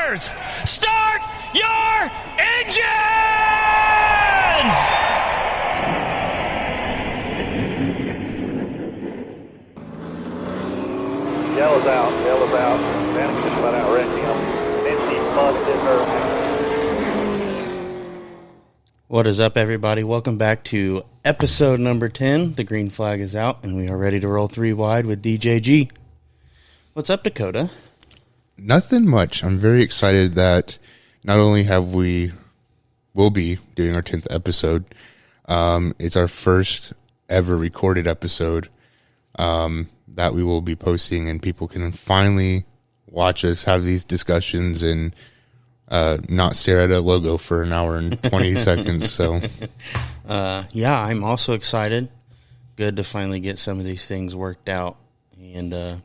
cars, start your engines! Yellow's out. Dan's just about outran him. Then he busted her. What is up, everybody? Welcome back to episode number 10. The green flag is out, and we are ready to roll 3 wide with DJG. What's up, Dakota? Nothing much. I'm very excited that not only will be doing our 10th episode, it's our first ever recorded episode that we will be posting, and people can finally watch us have these discussions and not stare at a logo for an hour and 20 seconds. So, yeah, I'm also excited. Good to finally get some of these things worked out, and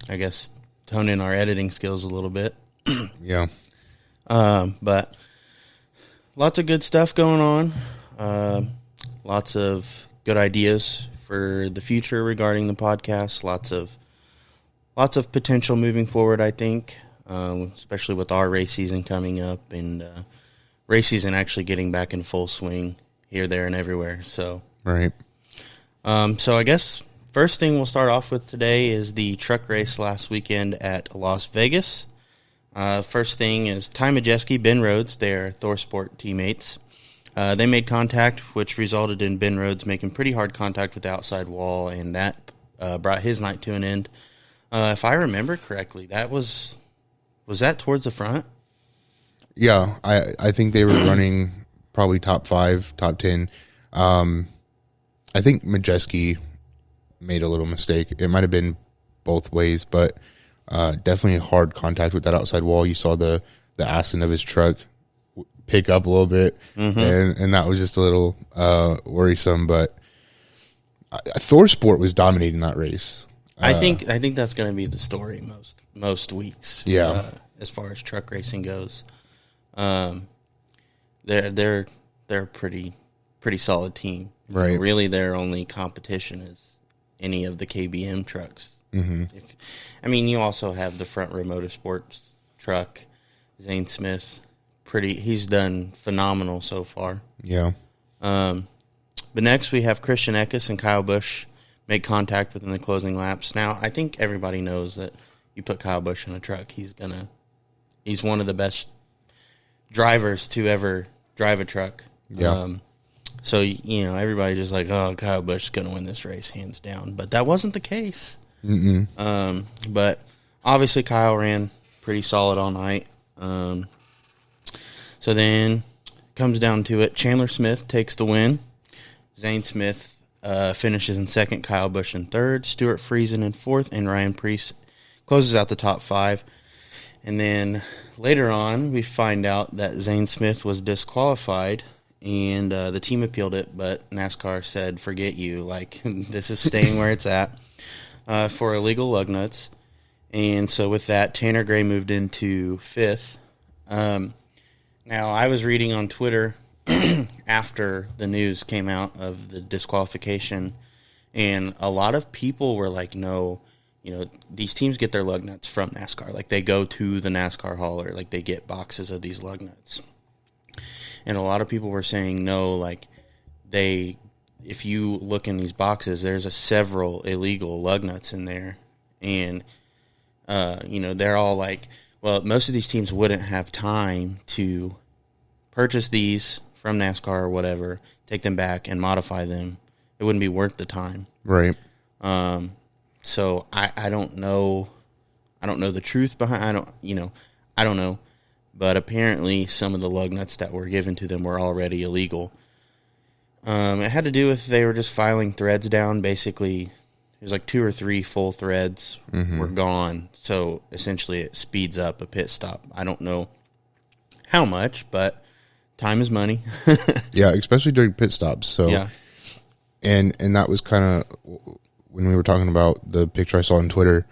I guess tone in our editing skills a little bit. Yeah. But lots of good stuff going on. Lots of good ideas for the future regarding the podcast. Lots of potential moving forward, I think, especially with our race season coming up and race season actually getting back in full swing here, there, and everywhere. So, right. So I guess first thing we'll start off with today is the truck race last weekend at Las Vegas. First thing is Ty Majeski, Ben Rhodes, they're ThorSport teammates. They made contact, which resulted in Ben Rhodes making pretty hard contact with the outside wall, and that brought his night to an end. If I remember correctly, that was that towards the front? Yeah, I think they were running probably top 5, top 10. I think Majeski made a little mistake. It might have been both ways, but definitely hard contact with that outside wall. You saw the acid of his truck pick up a little bit, and that was just a little worrisome. But ThorSport was dominating that race. I think that's going to be the story most weeks. Yeah, as far as truck racing goes, they're a pretty solid team. Right. You know, really, their only competition is any of the KBM trucks. You also have the Front Row Motorsports truck, Zane Smith. He's done phenomenal so far. Yeah. But next we have Christian Eckes and Kyle Busch make contact within the closing laps. Now, I think everybody knows that you put Kyle Busch in a truck, he's one of the best drivers to ever drive a truck. Yeah. So, everybody's just like, oh, Kyle Busch is going to win this race, hands down. But that wasn't the case. But obviously Kyle ran pretty solid all night. So then comes down to it. Chandler Smith takes the win. Zane Smith finishes in second, Kyle Busch in third, Stuart Friesen in fourth, and Ryan Preece closes out the top 5. And then later on, we find out that Zane Smith was disqualified, and the team appealed it, but NASCAR said, forget you, like, this is staying where it's at for illegal lug nuts. And so with that, Tanner Gray moved into 5th. Now, I was reading on Twitter after the news came out of the disqualification, and a lot of people were like, no, these teams get their lug nuts from NASCAR. Like, they go to the NASCAR hauler, like, they get boxes of these lug nuts. And a lot of people were saying, no, like, if you look in these boxes, there's several illegal lug nuts in there. And, they're all like, well, most of these teams wouldn't have time to purchase these from NASCAR or whatever, take them back and modify them. It wouldn't be worth the time. Right. So I don't know. I don't know the truth behind. I don't know. But apparently, some of the lug nuts that were given to them were already illegal. It had to do with they were just filing threads down. Basically, it was like 2 or 3 full threads were gone. So essentially, it speeds up a pit stop. I don't know how much, but time is money. Yeah, especially during pit stops. So yeah, and that was kind of when we were talking about the picture I saw on Twitter.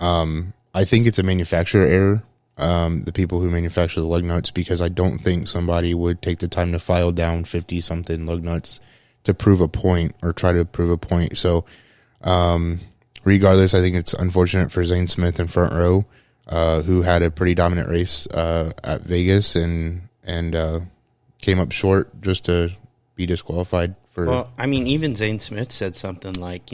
I think it's a manufacturer error. The people who manufacture the lug nuts, because I don't think somebody would take the time to file down 50-something lug nuts to prove a point or try to prove a point. So regardless, I think it's unfortunate for Zane Smith and Front Row. who had a pretty dominant race at Vegas and came up short just to be disqualified for. Well, I mean, even Zane Smith said something like,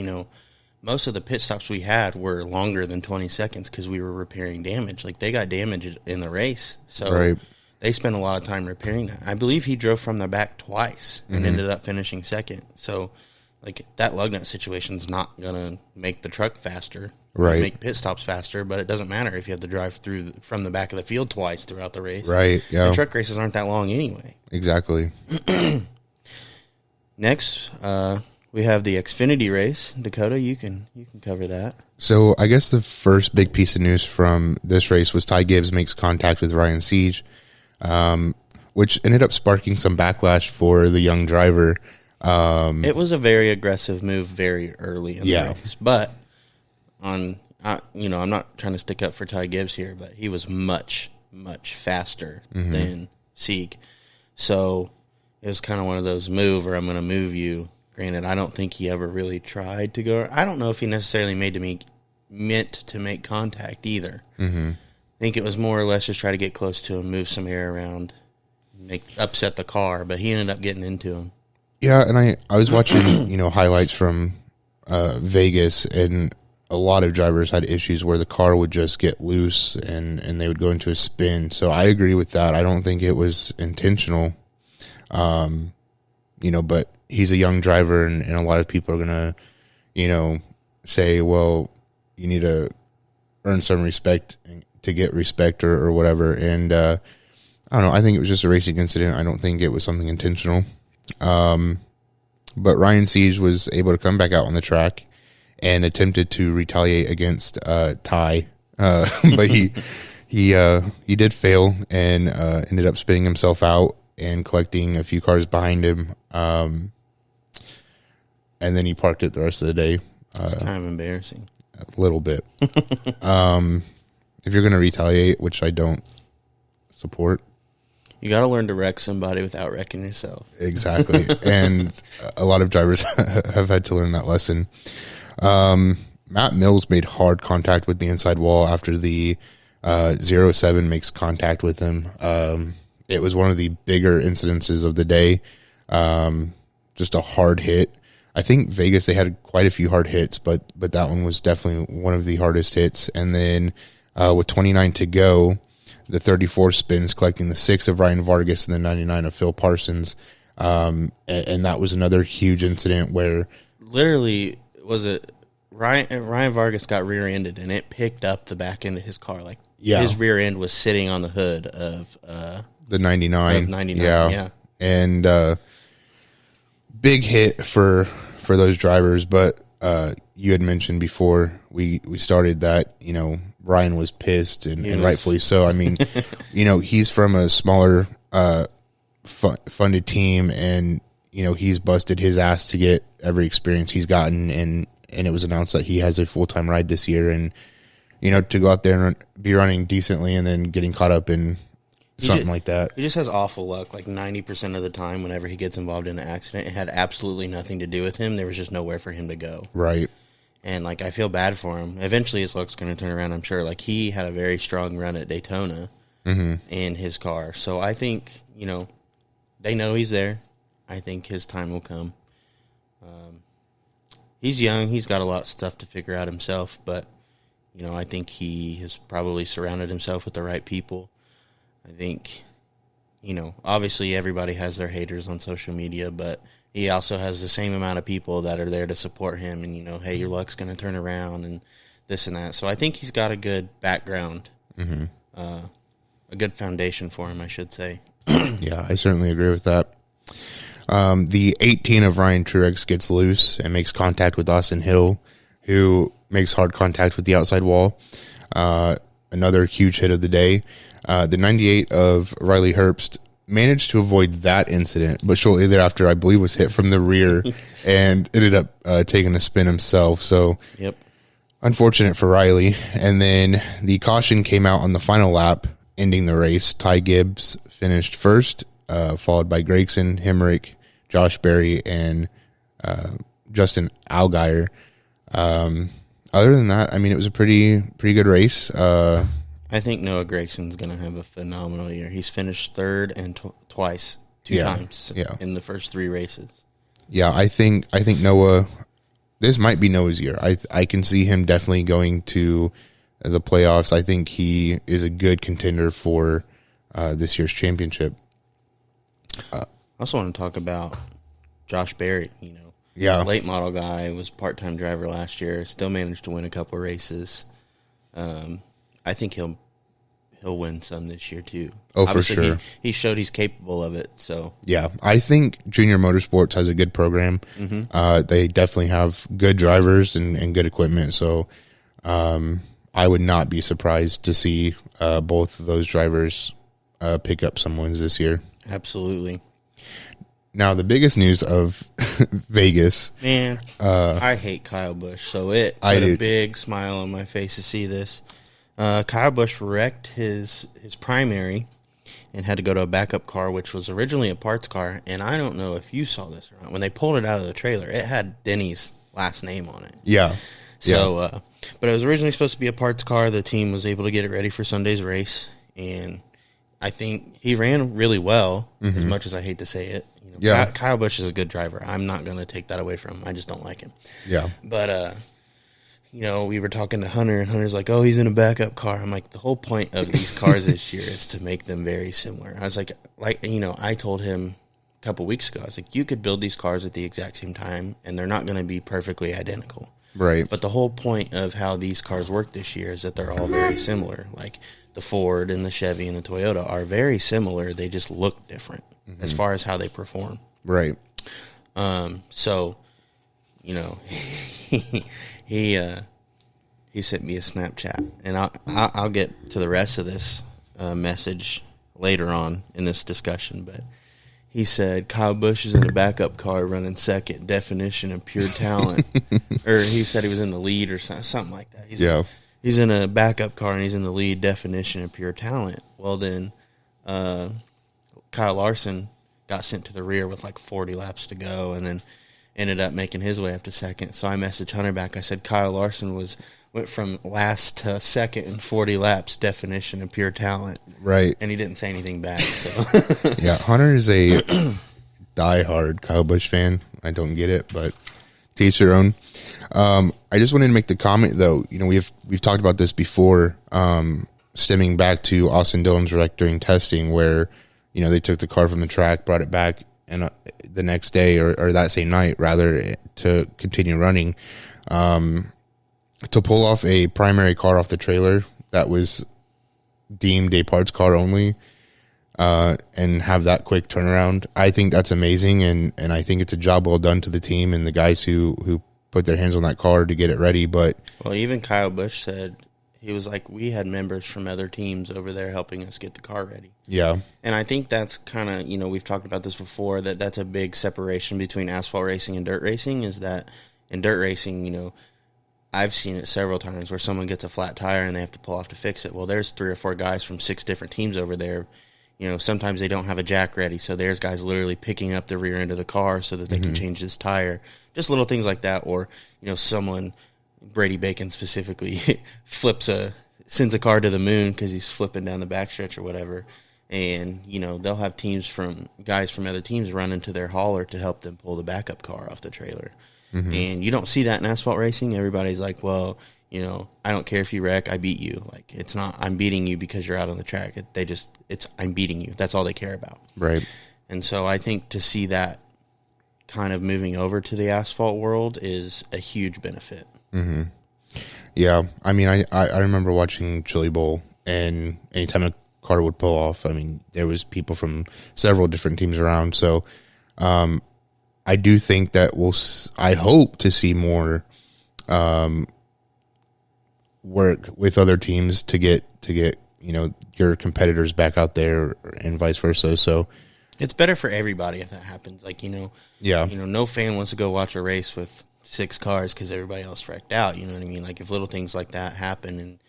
most of the pit stops we had were longer than 20 seconds because we were repairing damage. Like, they got damaged in the race. So they spent a lot of time repairing that. I believe he drove from the back twice and ended up finishing second. So, like, that lug nut situation's not going to make the truck faster. Right. Make pit stops faster, but it doesn't matter if you have to drive through from the back of the field twice throughout the race. Right, yeah. The truck races aren't that long anyway. Exactly. Next, we have the Xfinity race. Dakota, you can cover that. So I guess the first big piece of news from this race was Ty Gibbs makes contact with Ryan Siege, which ended up sparking some backlash for the young driver. It was a very aggressive move very early in the race, but I'm not trying to stick up for Ty Gibbs here, but he was much, much faster than Sieg. So it was kind of one of those move or I'm going to move you. Granted, I don't think he ever really tried to go. I don't know if he necessarily meant to make contact either. I think it was more or less just try to get close to him, move some air around, upset the car, but he ended up getting into him. Yeah, and I was watching, highlights from Vegas, and a lot of drivers had issues where the car would just get loose and they would go into a spin. So I agree with that. I don't think it was intentional. But he's a young driver, and a lot of people are going to, say, well, you need to earn some respect to get respect or whatever. And I don't know. I think it was just a racing incident. I don't think it was something intentional. But Ryan Siege was able to come back out on the track and attempted to retaliate against Ty, but he did fail and ended up spinning himself out and collecting a few cars behind him. And then he parked it the rest of the day. It's kind of embarrassing. A little bit. If you're going to retaliate, which I don't support, you got to learn to wreck somebody without wrecking yourself. Exactly. And a lot of drivers have had to learn that lesson. Matt Mills made hard contact with the inside wall after the 07 makes contact with him. It was one of the bigger incidences of the day. Just a hard hit. I think Vegas, they had quite a few hard hits, but that one was definitely one of the hardest hits. And then with 29 to go, the 34 spins, collecting the 6 of Ryan Vargas and the 99 of Phil Parsons. And that was another huge incident where... Literally, was it Ryan Vargas got rear-ended, and it picked up the back end of his car. Like, his rear end was sitting on the hood of... the 99. Of 99, yeah. And big hit for those drivers, but you had mentioned before we started that, Ryan was pissed, and rightfully so. I mean, he's from a smaller funded team, and, he's busted his ass to get every experience he's gotten, and it was announced that he has a full-time ride this year, and, to go out there and be running decently and then getting caught up in something like that. He just has awful luck. Like 90% of the time, whenever he gets involved in an accident, it had absolutely nothing to do with him. There was just nowhere for him to go. Right. And, I feel bad for him. Eventually, his luck's going to turn around, I'm sure. Like, he had a very strong run at Daytona in his car. So, I think, they know he's there. I think his time will come. He's young. He's got a lot of stuff to figure out himself. But, I think he has probably surrounded himself with the right people. I think, obviously everybody has their haters on social media, but he also has the same amount of people that are there to support him and, hey, your luck's going to turn around and this and that. So I think he's got a good background, a good foundation for him, I should say. Yeah, I certainly agree with that. The 18 of Ryan Truex gets loose and makes contact with Austin Hill, who makes hard contact with the outside wall. Another huge hit of the day. The 98 of Riley Herbst managed to avoid that incident, but shortly thereafter, I believe, was hit from the rear and ended up taking a spin himself. So, unfortunate for Riley. And then the caution came out on the final lap, ending the race. Ty Gibbs finished first, followed by Gregson, Hemrick, Josh Berry, and Justin Allgaier. Other than that, I mean, it was a pretty good race. I think Noah Gregson's going to have a phenomenal year. He's finished third and twice, two times in the first 3 races. Yeah, I think Noah. This might be Noah's year. I can see him definitely going to the playoffs. I think he is a good contender for this year's championship. I also want to talk about Josh Berry. Late model guy, was part-time driver last year. Still managed to win a couple of races. I think he'll win some this year too. Oh, obviously, for sure. He showed he's capable of it. So yeah, I think Junior Motorsports has a good program. Mm-hmm. They definitely have good drivers and good equipment. So I would not be surprised to see both of those drivers pick up some wins this year. Absolutely. Now, the biggest news of Vegas. Man, I hate Kyle Busch, so it put a big smile on my face to see this. Kyle Busch wrecked his primary and had to go to a backup car, which was originally a parts car. And I don't know if you saw this or not. When they pulled it out of the trailer, it had Denny's last name on it. Yeah. So, but it was originally supposed to be a parts car. The team was able to get it ready for Sunday's race, and I think he ran really well, as much as I hate to say it. Kyle Busch is a good driver. I'm not going to take that away from him. I just don't like him. Yeah. But, we were talking to Hunter, and Hunter's like, oh, he's in a backup car. I'm like, the whole point of these cars this year is to make them very similar. I was like, I told him a couple weeks ago, I was like, you could build these cars at the exact same time, and they're not going to be perfectly identical. Right. But the whole point of how these cars work this year is that they're all very similar. Like the Ford and the Chevy and the Toyota are very similar. They just look different as far as how they perform. Right. So, he sent me a Snapchat, and I'll get to the rest of this message later on in this discussion, but he said Kyle Busch is in a backup car running second, definition of pure talent. Or he said he was in the lead or something like that. He's in a backup car, and he's in the lead, definition of pure talent. Well, then Kyle Larson got sent to the rear with like 40 laps to go, and then ended up making his way up to second. So I messaged Hunter back. I said Kyle Larson went from last to second in 40 laps, definition of pure talent. Right. And he didn't say anything back. So yeah, Hunter is a diehard Kyle Busch fan. I don't get it, but to each their own. I just wanted to make the comment though. We've talked about this before, stemming back to Austin Dillon's wreck during testing, where they took the car from the track, brought it back, and the next day or that same night, rather, to continue running. To pull off a primary car off the trailer that was deemed a parts car only, and have that quick turnaround, I think that's amazing, and I think it's a job well done to the team and the guys who put their hands on that car to get it ready. But even Kyle Busch said, he was like, we had members from other teams over there helping us get the car ready. Yeah. And I think that's kind of, we've talked about this before, that's a big separation between asphalt racing and dirt racing, is that in dirt racing, I've seen it several times where someone gets a flat tire and they have to pull off to fix it. Well, there's 3 or 4 guys from 6 different teams over there. Sometimes they don't have a jack ready, so there's guys literally picking up the rear end of the car so that they can change this tire. Just little things like that. Or, someone, Brady Bacon specifically, sends a car to the moon because he's flipping down the backstretch or whatever. And, they'll have guys from other teams run into their hauler to help them pull the backup car off the trailer. Mm-hmm. And you don't see that in asphalt racing. Everybody's like, well, I don't care if you wreck, I beat you. Like, it's not, I'm beating you because you're out on the track. I'm beating you. That's all they care about. Right. And so I think to see that kind of moving over to the asphalt world is a huge benefit. Mm-hmm. Yeah. I mean, I remember watching Chili Bowl, and anytime a car would pull off, there was people from several different teams around. So, I do think that I hope to see more work with other teams to get your competitors back out there, and vice versa. So it's better for everybody if that happens. Like, no fan wants to go watch a race with 6 cars because everybody else wrecked out. You know what I mean? Like, if little things like that happen and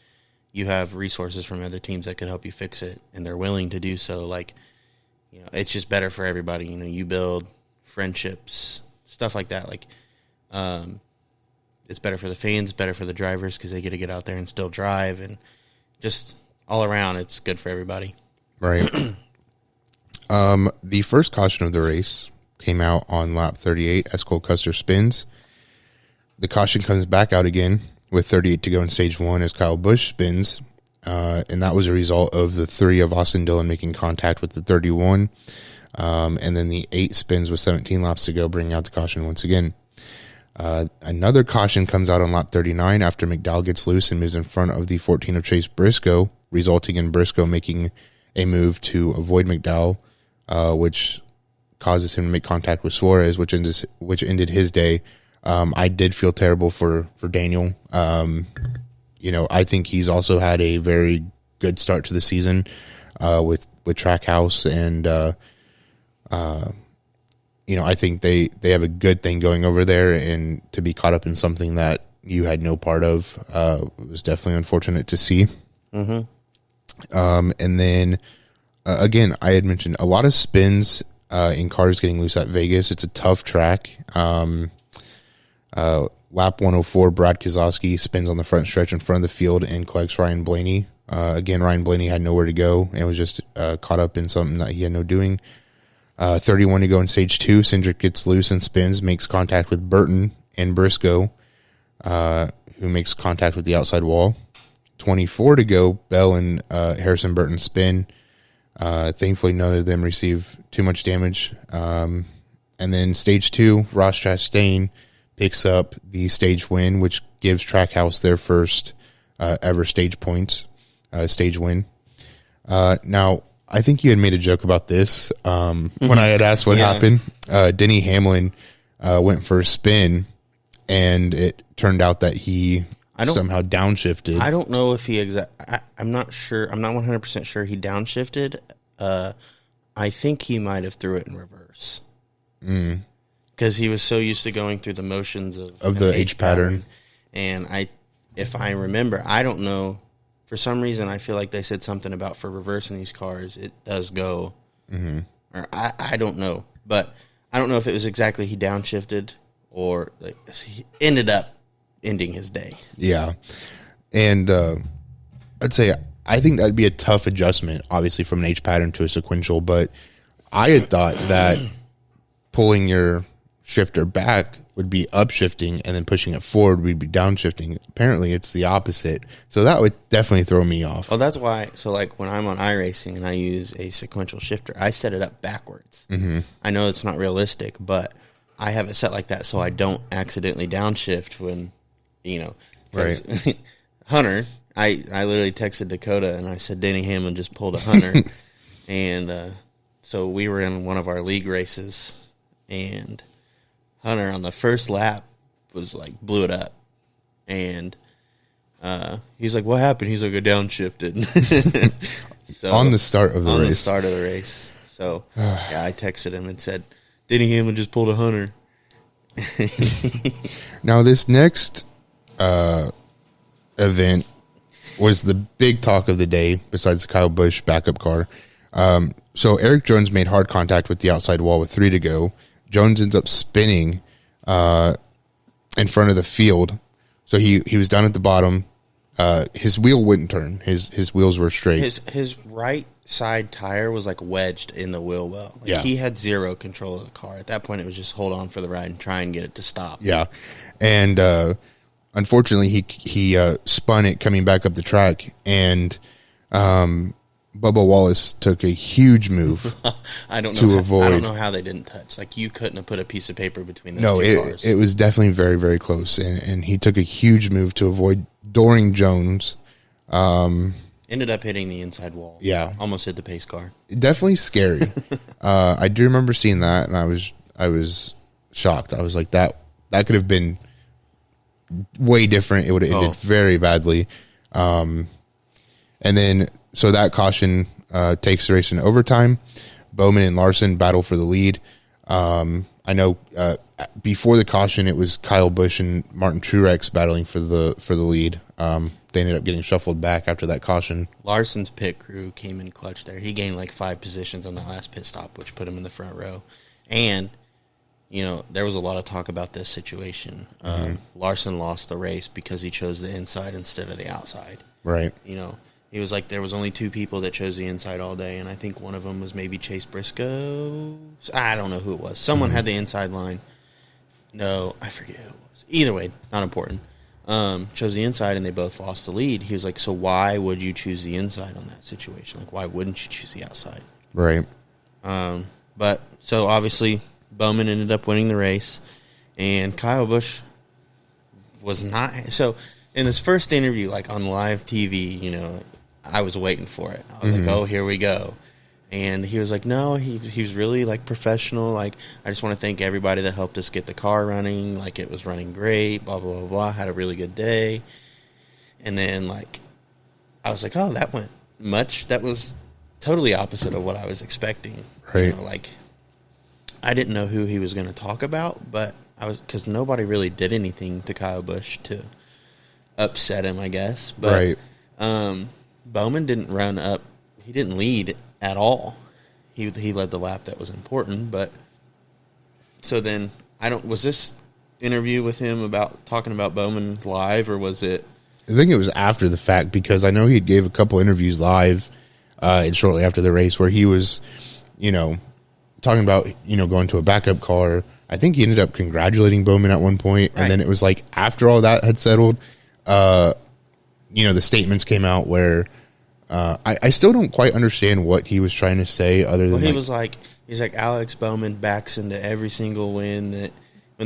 you have resources from other teams that could help you fix it, and they're willing to do so, like, it's just better for everybody. You build friendships, stuff like that. Like, it's better for the fans, better for the drivers because they get to get out there and still drive, and just all around, it's good for everybody. Right. The first caution of the race came out on lap 38 as Cole Custer spins. The caution comes back out again with 38 to go in stage 1 as Kyle Busch spins. And that was a result of the 3 of Austin Dillon making contact with the 31. And then the 8 spins with 17 laps to go, bringing out the caution once again. Another caution comes out on lap 39 after McDowell gets loose and moves in front of the 14 of Chase Briscoe, resulting in Briscoe making a move to avoid McDowell, which causes him to make contact with Suarez, which ended his day. I did feel terrible for Daniel. I think he's also had a very good start to the season with Trackhouse, and I think they have a good thing going over there, and to be caught up in something that you had no part of was definitely unfortunate to see. Mm-hmm. And then again, I had mentioned a lot of spins in cars getting loose at Vegas. It's a tough track. Lap 104, Brad Keselowski spins on the front stretch in front of the field and collects Ryan Blaney. Again, Ryan Blaney had nowhere to go and was just caught up in something that he had no doing. 31 to go in stage 2, Cindric gets loose and spins, makes contact with Burton and Briscoe, who makes contact with the outside wall. 24 to go, Bell and Harrison Burton spin. Thankfully, none of them receive too much damage. And then stage 2, Ross Chastain picks up the stage win, which gives Trackhouse their first ever stage win. Now, I think you had made a joke about this when I had asked what happened. Denny Hamlin went for a spin, and it turned out that he somehow downshifted. I don't know if he I'm not sure. I'm not 100% sure he downshifted. I think he might have threw it in reverse. Because he was so used to going through the motions of the H pattern. And if I remember, I don't know. For some reason, I feel like they said something about for reversing these cars, it does go. Mm-hmm. Or I don't know. But I don't know if it was exactly he downshifted or he ended up ending his day. Yeah. And I'd say I think that'd be a tough adjustment, obviously, from an H pattern to a sequential. But I had thought that pulling your shifter back would be upshifting, and then pushing it forward would be downshifting. Apparently, it's the opposite. So that would definitely throw me off. Oh, that's why. So, like, when I'm on iRacing and I use a sequential shifter, I set it up backwards. Mm-hmm. I know it's not realistic, but I have it set like that so I don't accidentally downshift when, right. Hunter, I literally texted Dakota and I said, Denny Hamlin just pulled a Hunter. And so we were in one of our league races, and Hunter on the first lap was like, blew it up. And he's like, what happened? He's like, I downshifted. So, on the start of the race. On the start of the race. So, yeah, I texted him and said, Denny Hamlin just pulled a Hunter. Now, this next event was the big talk of the day, besides the Kyle Busch backup car. So Eric Jones made hard contact with the outside wall with 3 to go. Jones ends up spinning in front of the field. So he was down at the bottom. His wheel wouldn't turn. His wheels were straight. His right side tire was like wedged in the wheel well. He had zero control of the car. At that point, it was just hold on for the ride and try and get it to stop. Yeah. And unfortunately, he spun it coming back up the track, and Bubba Wallace took a huge move to avoid. I don't know how they didn't touch. Like, you couldn't have put a piece of paper between those two cars. It was definitely very, very close, and he took a huge move to avoid Doring Jones. Ended up hitting the inside wall. Yeah. Almost hit the pace car. Definitely scary. I do remember seeing that, and I was shocked. I was like, that could have been way different. It would have ended very badly. And then, so that caution takes the race in overtime. Bowman and Larson battle for the lead. I know before the caution, it was Kyle Busch and Martin Truex battling for the lead. They ended up getting shuffled back after that caution. Larson's pit crew came in clutch there. He gained like 5 positions on the last pit stop, which put him in the front row. And, there was a lot of talk about this situation. Larson lost the race because he chose the inside instead of the outside. Right. He was like, there was only 2 people that chose the inside all day, and I think one of them was maybe Chase Briscoe. I don't know who it was. Someone had the inside line. No, I forget who it was. Either way, not important. Chose the inside, and they both lost the lead. He was like, so why would you choose the inside on that situation? Like, why wouldn't you choose the outside? Right. But, so obviously, Bowman ended up winning the race, and Kyle Busch was not. So, in his first interview, like on live TV, you know, I was waiting for it. I was like, oh, here we go. And he was like, no, he was really, like, professional. Like, I just want to thank everybody that helped us get the car running. Like, it was running great, blah, blah, blah, blah. Had a really good day. And then, like, I was like, oh, that was totally opposite of what I was expecting. Right. You know, like, I didn't know who he was going to talk about, but because nobody really did anything to Kyle Busch to upset him, I guess. But, right. Bowman didn't run up. He didn't lead at all. He led the lap that was important, but so then was this interview with him talking about Bowman live, or was it? I think it was after the fact, because I know he gave a couple interviews live and shortly after the race where he was, you know, talking about, you know, going to a backup car. I think he ended up congratulating Bowman at one point, and then it was like after all that had settled, you know, the statements came out where I still don't quite understand what he was trying to say other than he's like Alex Bowman backs into every single win that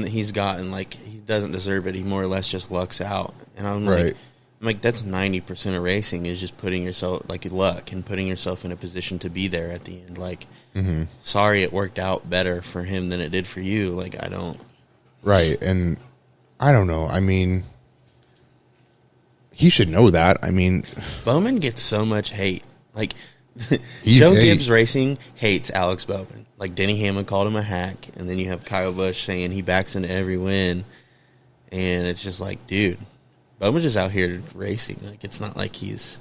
he's gotten. Like, he doesn't deserve it. He more or less just lucks out. And I'm like, that's 90% of racing is just putting yourself, like, luck and putting yourself in a position to be there at the end. Like, sorry it worked out better for him than it did for you. Like, I don't. Right. And I don't know. I mean, he should know that. I mean, Bowman gets so much hate. Like, Joe Gibbs Racing hates Alex Bowman. Like, Denny Hamlin called him a hack, and then you have Kyle Busch saying he backs into every win, and it's just like, dude, Bowman's just out here racing. Like, it's not like he's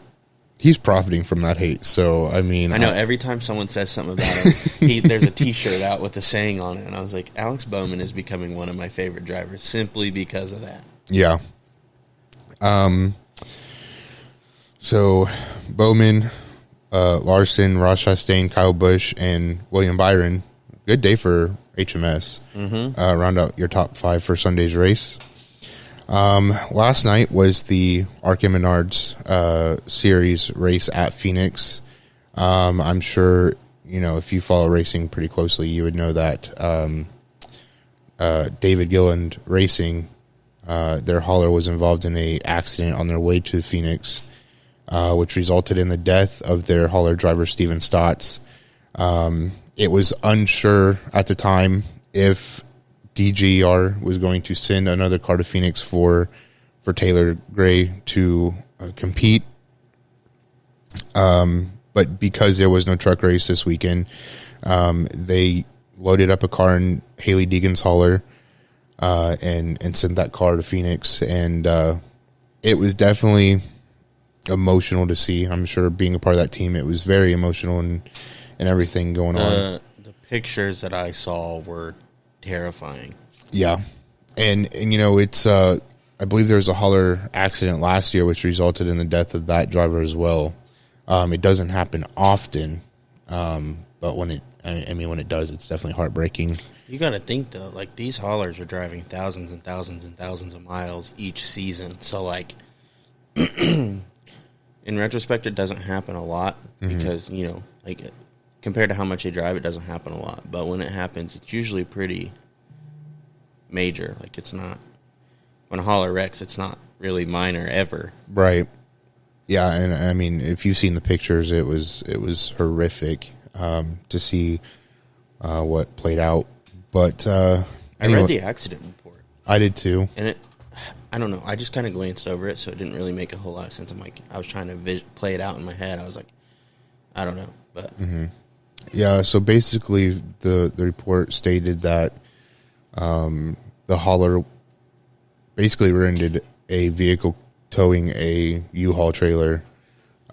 profiting from that hate. So I mean, I know every time someone says something about him, there's a T-shirt out with the saying on it, and I was like, Alex Bowman is becoming one of my favorite drivers simply because of that. Yeah. So, Bowman, Larson, Ross Chastain, Kyle Busch, and William Byron. Good day for HMS. Round out your top 5 for Sunday's race. Last night was the Arca Menards series race at Phoenix. I'm sure, you know, if you follow racing pretty closely, you would know that David Gilland Racing, their hauler was involved in an accident on their way to Phoenix, which resulted in the death of their hauler driver, Steven Stotts. It was unsure at the time if DGR was going to send another car to Phoenix for Taylor Gray to compete. But because there was no truck race this weekend, they loaded up a car in Haley Deegan's hauler and sent that car to Phoenix. And it was definitely emotional to see. I'm sure being a part of that team, it was very emotional and everything going on. The pictures that I saw were terrifying. Yeah. And you know, it's I believe there was a hauler accident last year which resulted in the death of that driver as well. It doesn't happen often, but when it does, it's definitely heartbreaking. You got to think, though, like, these haulers are driving thousands and thousands and thousands of miles each season. So, like, in retrospect, it doesn't happen a lot because, you know, like, compared to how much they drive, it doesn't happen a lot. But when it happens, it's usually pretty major. Like, it's not, when a hauler wrecks, it's not really minor ever. Right. Yeah, and I mean, if you've seen the pictures, it was horrific to see what played out. But anyway, I read the accident report. I did too. And I don't know, I just kind of glanced over it, so it didn't really make a whole lot of sense. I'm like, I was trying to play it out in my head. I was like, I don't know, but yeah. So basically, the report stated that the hauler basically rented a vehicle towing a U-Haul trailer,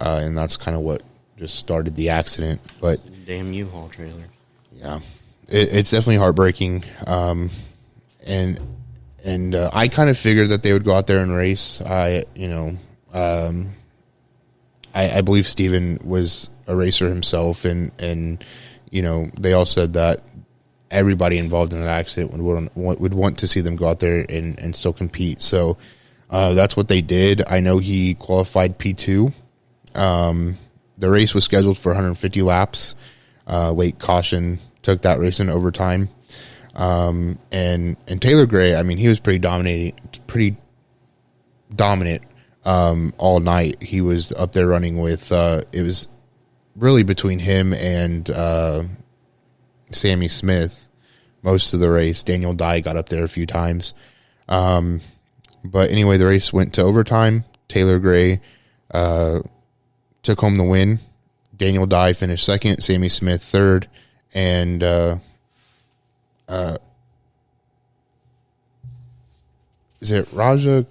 and that's kind of what just started the accident. But damn U-Haul trailer. Yeah, it's definitely heartbreaking. And I kind of figured that they would go out there and race. I believe Steven was a racer himself, and they all said that everybody involved in that accident would want to see them go out there and still compete. So that's what they did. I know he qualified P2. The race was scheduled for 150 laps. Late caution took that race in overtime. And Taylor Gray, I mean, he was pretty dominant all night. He was up there running with it was really between him and Sammy Smith most of the race. Daniel Dye got up there a few times. But anyway, the race went to overtime. Taylor Gray took home the win. Daniel Dye finished second, Sammy Smith third, and is it Raja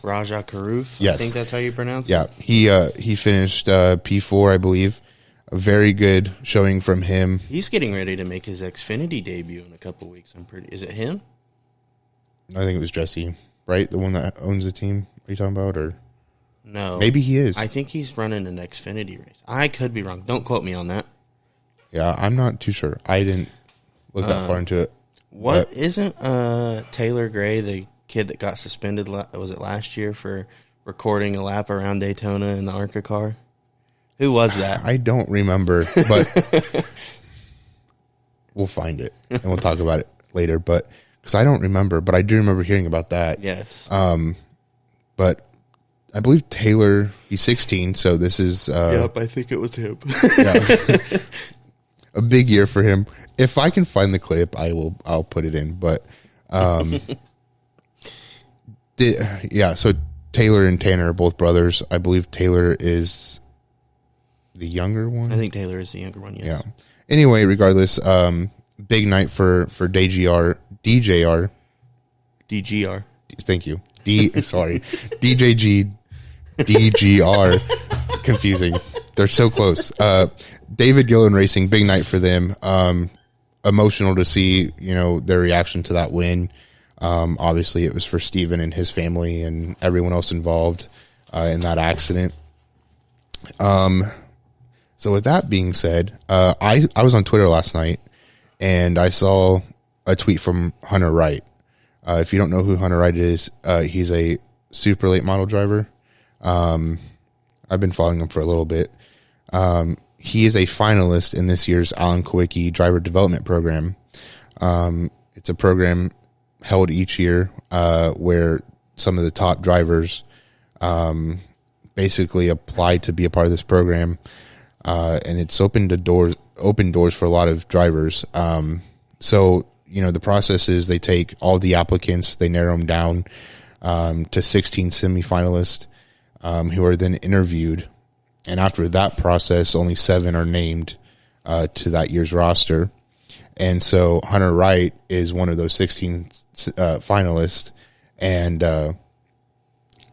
Karuf? Yes. I think that's how you pronounce it. Yeah, he finished P4, I believe. A very good showing from him. He's getting ready to make his Xfinity debut in a couple weeks. Is it him? I think it was Jesse, right? The one that owns the team. Are you talking about, or no? Maybe he is. I think he's running an Xfinity race. I could be wrong. Don't quote me on that. Yeah, I'm not too sure. I didn't look that far into it. Isn't Taylor Gray the kid that got suspended? Was it last year for recording a lap around Daytona in the ARCA car? Who was that? I don't remember, but we'll find it and we'll talk about it later. But because I don't remember, but I do remember hearing about that. Yes. But I believe Taylor, he's 16, so this is. Yep, I think it was him. Yeah. A big year for him. If I can find the clip, I'll put it in. But so Taylor and Tanner are both brothers. I believe Taylor is the younger one. I think Taylor is the younger one, yes. Yeah. Anyway, regardless, big night for DGR. Thank you. DJG, DGR. Confusing. They're so close. David Gillen Racing, big night for them. Emotional to see, their reaction to that win. Obviously, it was for Steven and his family and everyone else involved in that accident. So with that being said, I was on Twitter last night, and I saw a tweet from Hunter Wright. If you don't know who Hunter Wright is, he's a super late model driver. I've been following him for a little bit. He is a finalist in this year's Alan Kowicki Driver Development Program. It's a program held each year where some of the top drivers basically apply to be a part of this program, and it's open doors for a lot of drivers. So the process is they take all the applicants, they narrow them down to 16 semifinalists who are then interviewed. And after that process, only 7 are named to that year's roster. And so Hunter Wright is one of those 16 finalists. And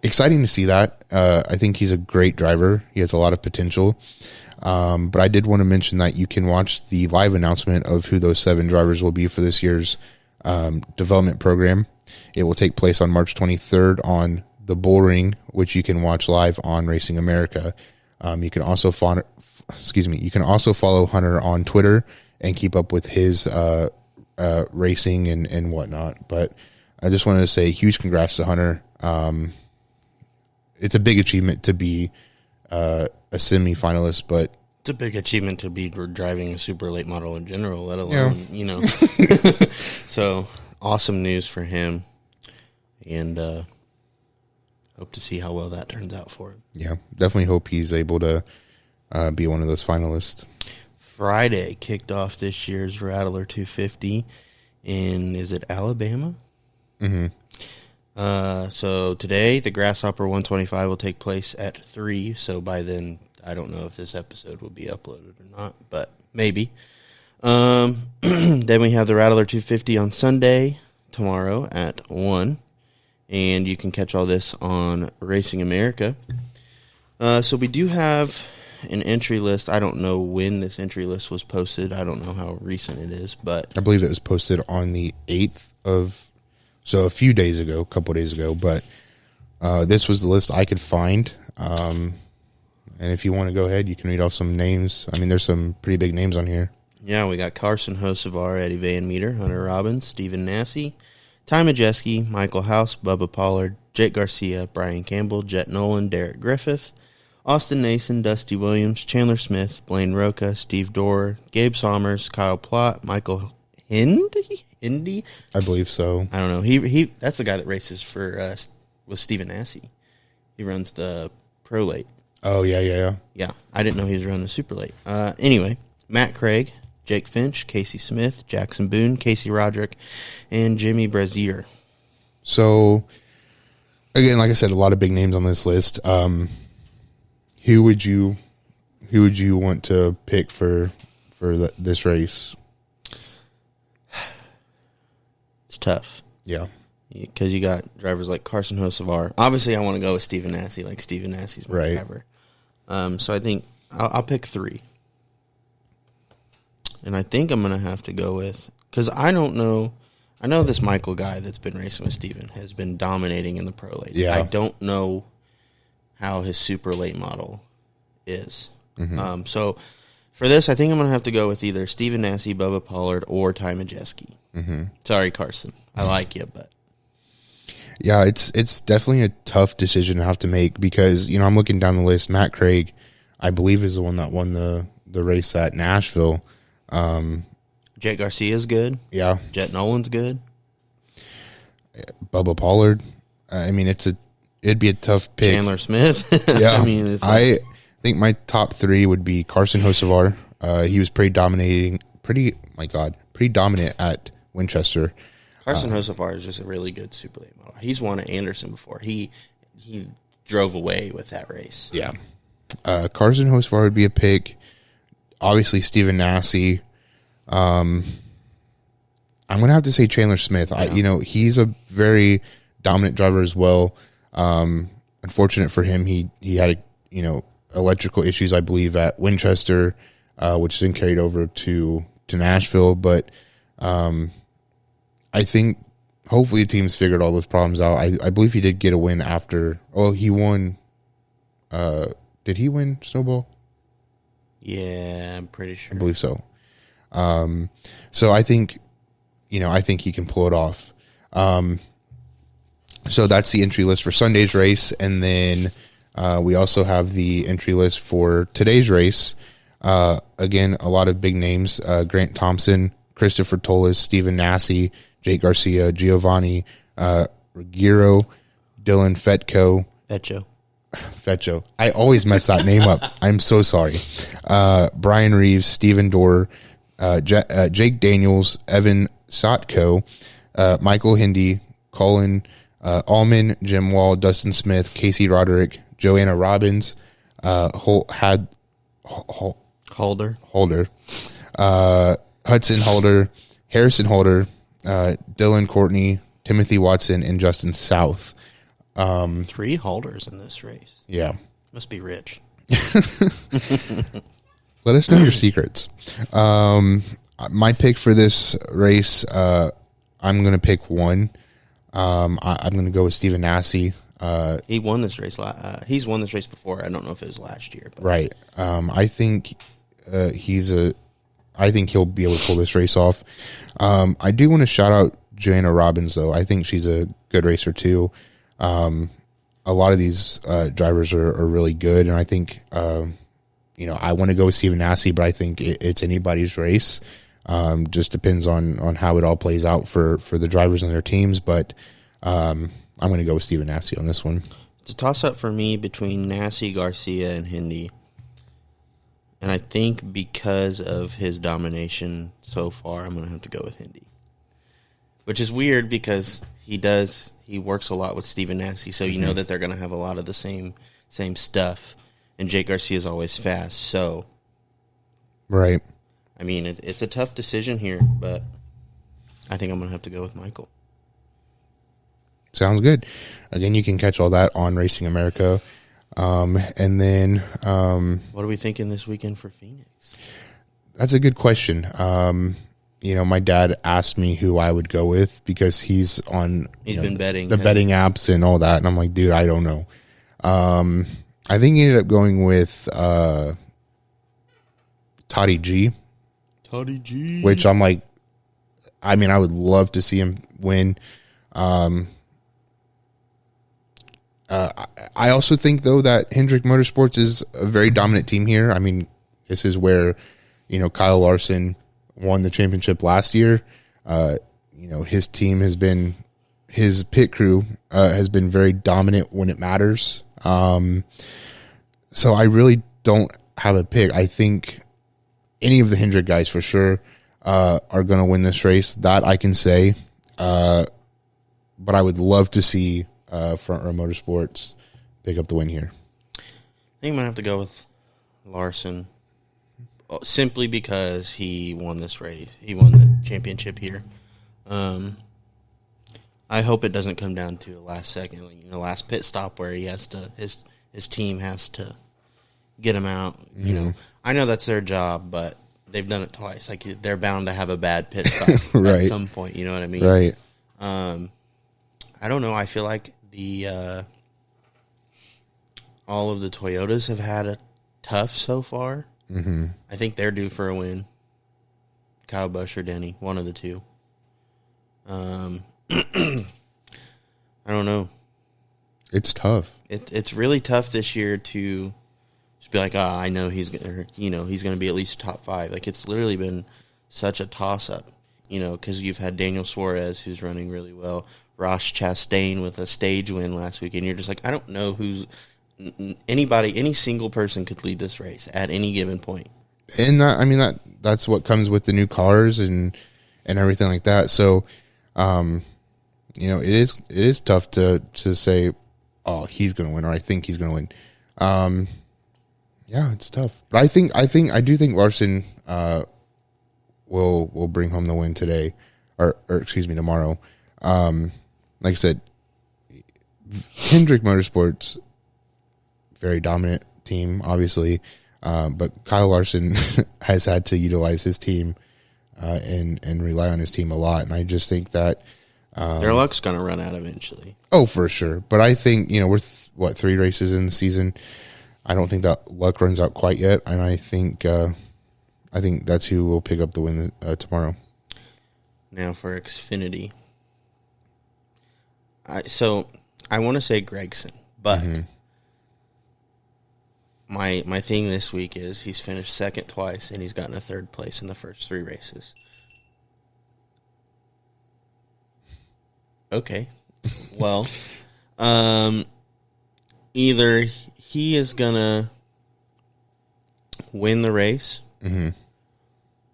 exciting to see that. I think he's a great driver. He has a lot of potential. But I did want to mention that you can watch the live announcement of who those 7 drivers will be for this year's development program. It will take place on March 23rd on the Bull Ring, which you can watch live on Racing America. You can also follow Hunter on Twitter and keep up with his racing and whatnot. But I just wanted to say huge congrats to Hunter. It's a big achievement to be a semi-finalist, but it's a big achievement to be driving a super late model in general, let alone, So awesome news for him, and hope to see how well that turns out for him. Yeah, definitely hope he's able to be one of those finalists. Friday kicked off this year's Rattler 250 in, is it Alabama? Mm-hmm. So today, the Grasshopper 125 will take place at 3, so by then, I don't know if this episode will be uploaded or not, but maybe. Then we have the Rattler 250 on Sunday, tomorrow at 1, and you can catch all this on Racing America. So we do have an entry list. I don't know when this entry list was posted. I don't know how recent it is, but I believe it was posted on the 8th of... So a few days ago, a couple days ago, but this was the list I could find. And if you want to go ahead, you can read off some names. I mean, there's some pretty big names on here. Yeah, we got Carson Hocevar, Eddie Van Meter, Hunter Robbins, Stephen Nasse, Ty Majeski, Michael House, Bubba Pollard, Jake Garcia, Brian Campbell, Jet Nolan, Derek Griffith, Austin Nason, Dusty Williams, Chandler Smith, Blaine Roca, Steve Dorr, Gabe Sommers, Kyle Plott, Michael Hindy? I believe so. I don't know. He that's the guy that races for with Stephen Nasse. He runs the Pro Late. Oh, yeah. Yeah, I didn't know he was running the Super Late. Anyway, Matt Craig, Jake Finch, Casey Smith, Jackson Boone, Casey Roderick, and Jimmy Brazier. So, again, like I said, a lot of big names on this list. Who would you want to pick for this race? It's tough. Yeah. Because you got drivers like Carson Hocevar. Obviously, I want to go with Stephen Nasse. Like, Stephen Nasse's my driver. So I think I'll pick 3. And I think I'm going to have to go with... Because I don't know... I know this Michael guy that's been racing with Stephen has been dominating in the Pro Lates. Yeah. I don't know how his Super Late model is. Mm-hmm. So for this, I think I'm going to have to go with either Stephen Nasse, Bubba Pollard, or Ty Majeski. Mm-hmm. Sorry, Carson. I like you, but... Yeah, it's definitely a tough decision to have to make because, I'm looking down the list. Matt Craig, I believe, is the one that won the race at Nashville. Jake Garcia's good. Yeah. Jet Nolan's good. Bubba Pollard. I mean, it'd be a tough pick. Chandler Smith. Yeah. I mean, I think my top 3 would be Carson Hocevar. He was pretty dominant at Winchester. Carson Hocevar is just a really good Super Late model. He's won at Anderson before. He drove away with that race. Yeah. Carson Hocevar would be a pick. Obviously, Stephen Nasse. I'm going to have to say Chandler Smith. Yeah. He's a very dominant driver as well. Unfortunate for him, he had electrical issues, I believe, at Winchester, which then carried over to Nashville. But I think hopefully the team's figured all those problems out. I believe he did get a win after. Oh, he won. Did he win Snowball? Yeah, I'm pretty sure. I believe so. So I think, I think he can pull it off. So that's the entry list for Sunday's race. And then we also have the entry list for today's race. Again, a lot of big names. Grant Thompson, Christopher Tolis, Stephen Nasse, Jake Garcia, Giovanni Ruggiero, Dylan Fetcho. I always mess that name up. I'm so sorry. Brian Reeves, Stephen Dorr, Jake Daniels, Evan Sotko, Michael Hindy, Colin Allman, Jim Wall, Dustin Smith, Casey Roderick, Joanna Robbins, Holder, Hudson Holder, Harrison Holder, Dylan Courtney, Timothy Watson, and Justin South. 3 Holders in this race. Yeah. Must be rich. Let us know your secrets. My pick for this race, I'm going to pick 1. I'm going to go with Stephen Nasse. He won this race. He's won this race before. I don't know if it was last year. But. Right. I think I think he'll be able to pull this race off. I do want to shout out Joanna Robbins, though. I think she's a good racer, too. A lot of these drivers are really good, and I think, I want to go with Stephen Nasse, but I think it's anybody's race. Just depends on how it all plays out for the drivers and their teams, but I'm going to go with Stephen Nasse on this one. It's a toss-up for me between Nasse, Garcia, and Hindy. And I think because of his domination so far, I'm going to have to go with Hindy. Which is weird because he works a lot with Stephen Nasse, so you know that they're going to have a lot of the same stuff. And Jake Garcia is always fast, so. Right. I mean, it's a tough decision here, but I think I'm going to have to go with Michael. Sounds good. Again, you can catch all that on Racing America. And then... what are we thinking this weekend for Phoenix? That's a good question. My dad asked me who I would go with because he's on been betting the betting apps and all that. And I'm like, dude, I don't know. I think he ended up going with Toddy G. Toddy G. Which I'm like, I mean, I would love to see him win. I also think, though, that Hendrick Motorsports is a very dominant team here. I mean, this is where, Kyle Larson won the championship last year. His team has been, his pit crew has been very dominant when it matters. So I really don't have a pick. I think any of the Hendrick guys for sure are going to win this race. That I can say. But I would love to see Front Row Motorsports pick up the win here. I think I'm going to have to go with Larson simply because he won this race. He won the championship here. I hope it doesn't come down to a last second, last pit stop where he has to, his team has to get him out. I know that's their job, but they've done it twice. Like, they're bound to have a bad pit stop right. at some point. You know what I mean? Right. I don't know. I feel like all of the Toyotas have had it tough so far. Mm-hmm. I think they're due for a win. Kyle Busch or Denny, one of the two. I don't know. It's tough. It's really tough this year to just be like, I know he's gonna, he's gonna be at least top 5. Like, it's literally been such a toss up, because you've had Daniel Suarez who's running really well, Ross Chastain with a stage win last week, and you're just like, I don't know who's any single person could lead this race at any given point. And that's what comes with the new cars and everything like that. So, it is tough to say, oh, he's going to win, or I think he's going to win. Yeah, it's tough. But I do think Larson will bring home the win today, or excuse me, tomorrow. Like I said, Hendrick Motorsports, very dominant team, obviously, but Kyle Larson has had to utilize his team and rely on his team a lot, and I just think that their luck's going to run out eventually. Oh, for sure. But I think we're 3 races in the season. I don't think that luck runs out quite yet, and I think that's who will pick up the win tomorrow. Now for Xfinity. I want to say Gregson, but my thing this week is he's finished second twice and he's gotten a 3rd place in the first 3 races. Okay, well, either he is gonna win the race,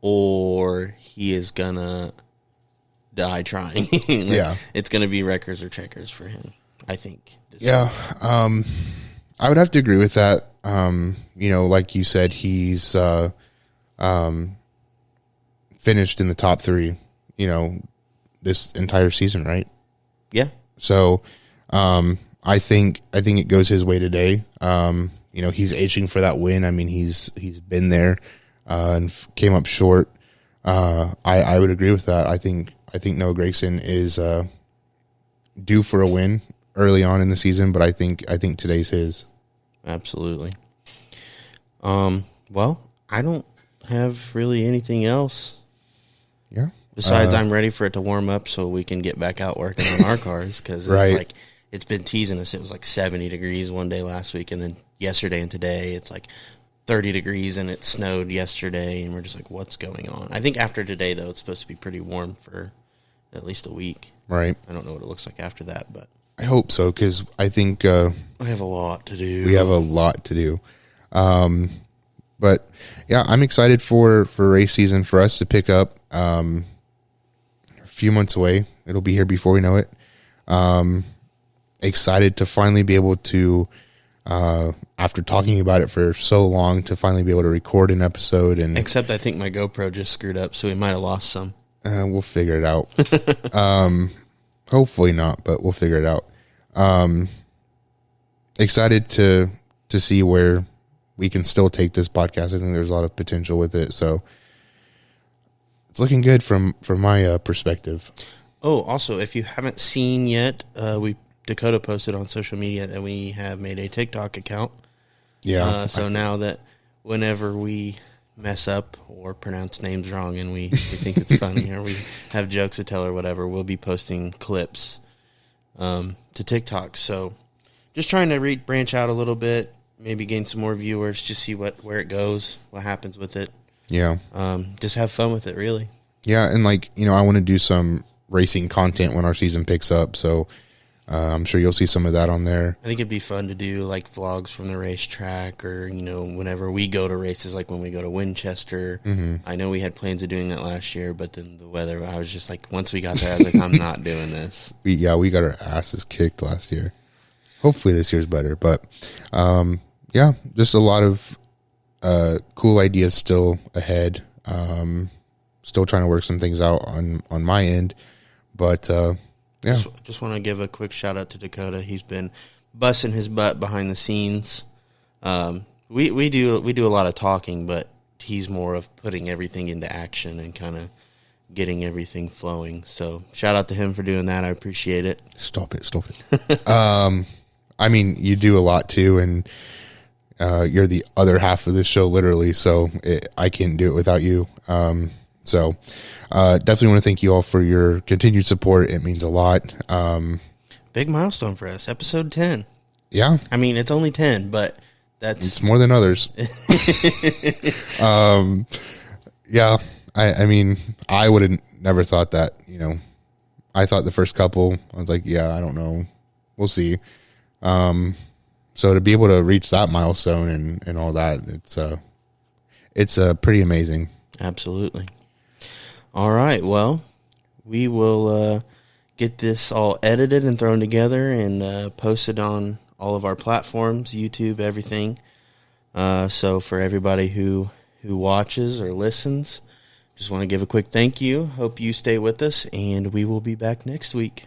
or he is gonna die trying. Yeah, it's gonna be wreckers or checkers for him, I think. Yeah, I would have to agree with that. Like you said, he's finished in the top 3, this entire season, right? Yeah. So, I think it goes his way today. He's itching for that win. I mean, he's been there and came up short. I would agree with that. I think Noah Gragson is due for a win early on in the season, but I think today's his. Absolutely. Well, I don't have really anything else. Yeah. Besides, I'm ready for it to warm up so we can get back out working on our cars, because right. It's like it's been teasing us. It was like 70 degrees one day last week, and then yesterday and today it's like 30 degrees, and it snowed yesterday, and we're just like, what's going on? I think after today, though, it's supposed to be pretty warm for at least a week. Right. I don't know what it looks like after that, but I hope so, because I think I have a lot to do. We have a lot to do. But yeah, I'm excited for race season for us to pick up. A few months away. It'll be here before we know it. Excited to finally be able to, after talking about it for so long, to finally be able to record an episode. And except I think my GoPro just screwed up, so we might have lost some. We'll figure it out. Hopefully not, but we'll figure it out. Excited to see where we can still take this podcast. I think there's a lot of potential with it, so it's looking good from my perspective. Oh, also, if you haven't seen yet, Dakota posted on social media that we have made a TikTok account. Yeah. So now that whenever we mess up or pronounce names wrong and we think it's funny or we have jokes to tell or whatever, we'll be posting clips to TikTok. So just trying to branch out a little bit, maybe gain some more viewers, just see where it goes, what happens with it. Yeah. Just have fun with it, really. Yeah, and I want to do some racing content when our season picks up, so I'm sure you'll see some of that on there. I think it'd be fun to do like vlogs from the racetrack, or whenever we go to races, like when we go to Winchester. Mm-hmm. I know we had plans of doing that last year, but then the weather, I was just like, once we got there, I was like, I'm not doing this. We got our asses kicked last year. Hopefully this year's better, but just a lot of cool ideas still ahead. Still trying to work some things out on my end, but Just want to give a quick shout out to Dakota. He's been busting his butt behind the scenes. We do a lot of talking, but he's more of putting everything into action and kind of getting everything flowing. So shout out to him for doing that. I appreciate it. Stop it. I mean, you do a lot too, and you're the other half of this show, literally. So I can't do it without you. So definitely want to thank you all for your continued support. It means a lot. Big milestone for us, episode 10. Yeah. I mean, it's only 10, but it's more than others. Yeah. I mean, I would have never thought that, I thought the first couple, I was like, yeah, I don't know. We'll see. So to be able to reach that milestone and all that, it's pretty amazing. Absolutely. All right. Well, we will get this all edited and thrown together and posted on all of our platforms, YouTube, everything. So for everybody who watches or listens, just want to give a quick thank you. Hope you stay with us, and we will be back next week.